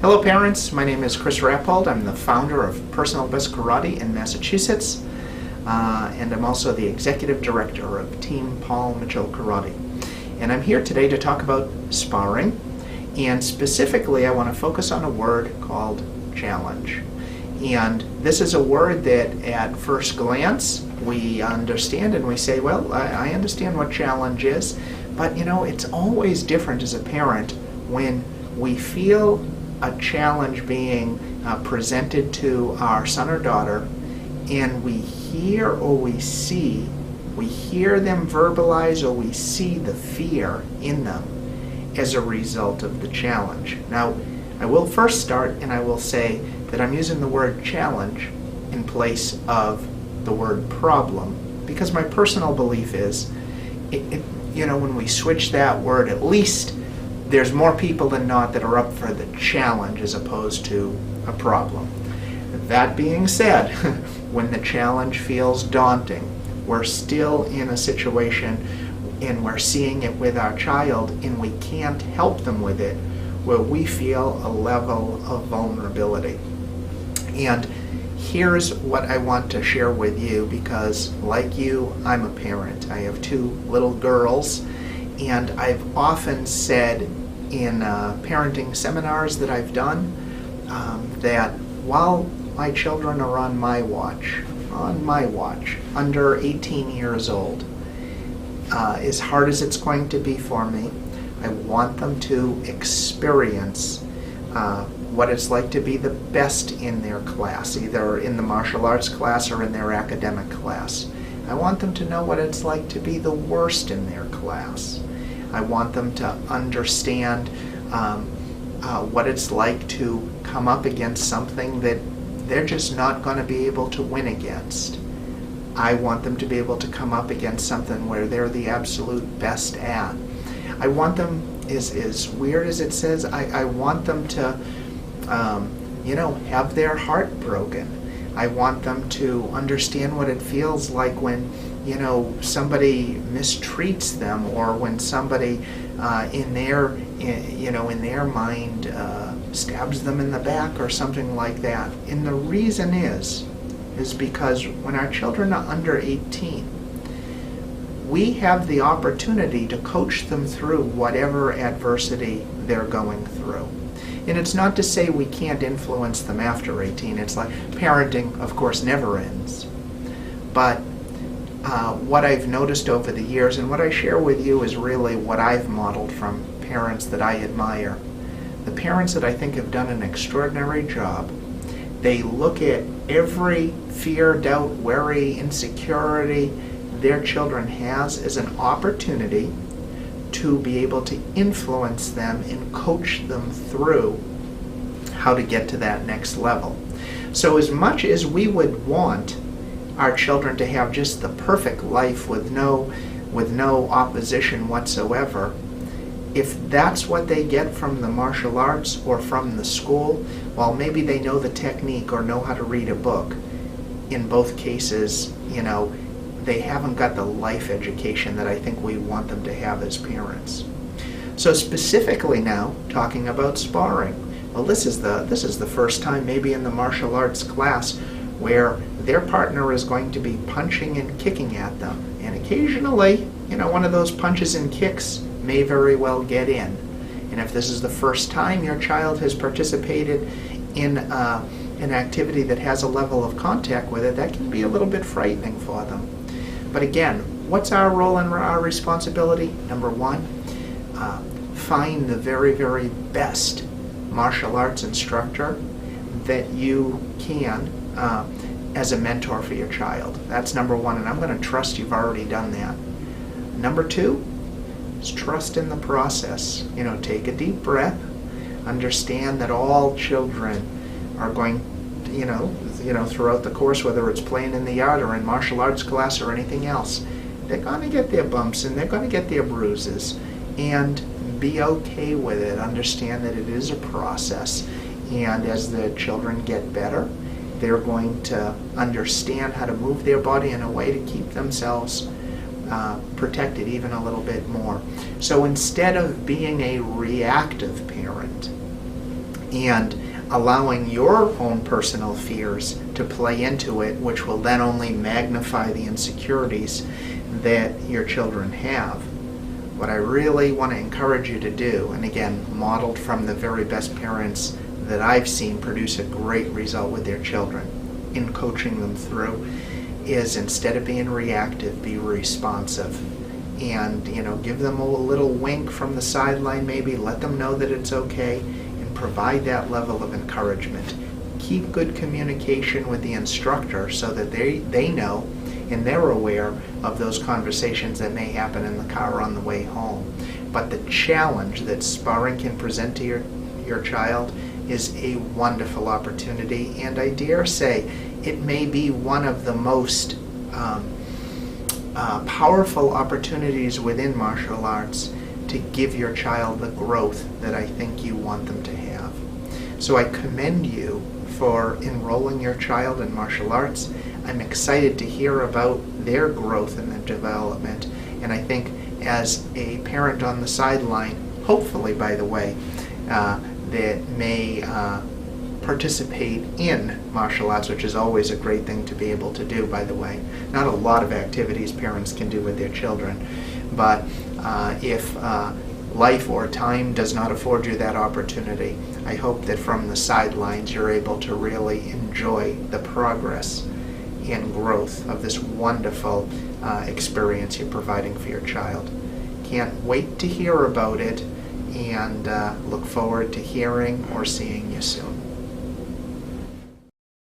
Hello parents, my name is Chris Rappold. I'm the founder of Personal Best Karate in Massachusetts, and I'm also the executive director of Team Paul Mitchell Karate. And I'm here today to talk about sparring, and specifically I want to focus on a word called challenge. And this is a word that at first glance we understand and we say, well, I understand what challenge is, but it's always different as a parent when we feel a challenge being presented to our son or daughter, and we hear or we hear them verbalize or we see the fear in them as a result of the challenge. Now, I will first start and I will say that I'm using the word challenge in place of the word problem, because my personal belief is, when we switch that word, at least there's more people than not that are up for the challenge as opposed to a problem. That being said, when the challenge feels daunting, we're still in a situation and we're seeing it with our child and we can't help them with it, where we feel a level of vulnerability. And here's what I want to share with you, because like you, I'm a parent. I have two little girls, and I've often said in parenting seminars that I've done that while my children are on my watch, under 18 years old, as hard as it's going to be for me, I want them to experience what it's like to be the best in their class, either in the martial arts class or in their academic class. I want them to know what it's like to be the worst in their class. I want them to understand what it's like to come up against something that they're just not going to be able to win against. I want them to be able to come up against something where they're the absolute best at. I want them, as weird as it says, I want them to have their heart broken. I want them to understand what it feels like when somebody mistreats them, or when somebody in their mind stabs them in the back or something like that. And the reason is because when our children are under 18, we have the opportunity to coach them through whatever adversity they're going through. And it's not to say we can't influence them after 18. It's like parenting, of course, never ends. But what I've noticed over the years, and what I share with you, is really what I've modeled from parents that I admire. The parents that I think have done an extraordinary job. They look at every fear, doubt, worry, insecurity their children has as an opportunity to be able to influence them and coach them through how to get to that next level. So as much as we would want our children to have just the perfect life with no opposition whatsoever, if that's what they get from the martial arts or from the school, while maybe they know the technique or know how to read a book, in both cases, they haven't got the life education that I think we want them to have as parents. So specifically now, talking about sparring. Well, this is the first time maybe in the martial arts class where their partner is going to be punching and kicking at them. And occasionally, one of those punches and kicks may very well get in. And if this is the first time your child has participated in an activity that has a level of contact with it, that can be a little bit frightening for them. But again, what's our role and our responsibility? Number one, find the very, very best martial arts instructor that you can as a mentor for your child. That's number one, and I'm going to trust you've already done that. Number two is trust in the process. Take a deep breath. Understand that all children are going, throughout the course, whether it's playing in the yard or in martial arts class or anything else, they're going to get their bumps and they're going to get their bruises. And be okay with it. Understand that it is a process. And as the children get better, they're going to understand how to move their body in a way to keep themselves protected even a little bit more. So instead of being a reactive parent, and allowing your own personal fears to play into it, which will then only magnify the insecurities that your children have. What I really want to encourage you to do, and again, modeled from the very best parents that I've seen produce a great result with their children in coaching them through, is instead of being reactive, be responsive. And give them a little wink from the sideline, maybe let them know that it's okay, and provide that level of encouragement. Keep good communication with the instructor so that they know and they're aware of those conversations that may happen in the car on the way home. But the challenge that sparring can present to your child is a wonderful opportunity, and I dare say it may be one of the most powerful opportunities within martial arts to give your child the growth that I think you want them to have. So I commend you for enrolling your child in martial arts. I'm excited to hear about their growth and their development, and I think as a parent on the sideline, hopefully by the way, that may participate in martial arts, which is always a great thing to be able to do, by the way. Not a lot of activities parents can do with their children, but if life or time does not afford you that opportunity, I hope that from the sidelines you're able to really enjoy the progress and growth of this wonderful experience you're providing for your child. Can't wait to hear about it, and look forward to hearing or seeing you soon.